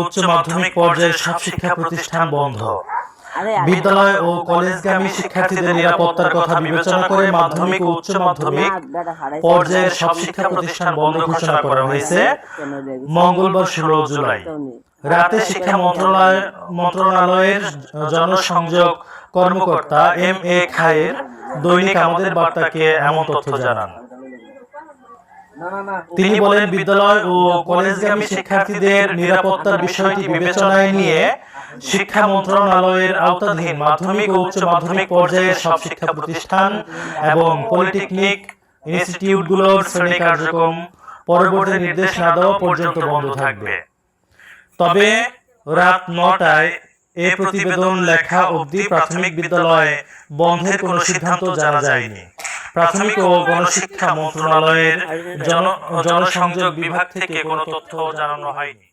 উচ্চ মাধ্যমিক পর্যায়ের সব শিক্ষা প্রতিষ্ঠান বন্ধ। বিদ্যালয় ও কলেজগামী শিক্ষার্থীদের নিরাপত্তার কথা বিবেচনা করে মাধ্যমিক ও উচ্চ মাধ্যমিক পর্যায়ের সব শিক্ষা প্রতিষ্ঠান বন্ধ ঘোষণা করা হয়েছে মঙ্গলবার 16 জুলাই। রাতে শিক্ষা মন্ত্রণালয়ের জনসংযোগ কর্মকর্তা এম.এ. খায়ের দৈনিক আমাদের বার্তাকে এমন তথ্য জানান। তিনি বলেন, বিদ্যালয় ও কলেজগামী শিক্ষার্থীদের নিরাপত্তার বিষয়টি বিবেচনায় নিয়ে শিক্ষা মন্ত্রণালয়ের আওতাধীন মাধ্যমিক ও উচ্চ মাধ্যমিক পর্যায়ের সব শিক্ষা প্রতিষ্ঠান এবং পলিটেকনিক ইনস্টিটিউটগুলোর শ্রেণী কার্যক্রম পরবর্তী নির্দেশ না দেওয়া পর্যন্ত বন্ধ থাকবে। তবে রাত 9টায় এ প্রতিবেদন লেখা অবধি প্রাথমিক বিদ্যালয়ে বন্ধের কোনো সিদ্ধান্ত জানা যায়নি। প্রাথমিক ও গণশিক্ষা মন্ত্রণালয়ের জনসংযোগ বিভাগ থেকে কোনো তথ্য জানানো হয়নি।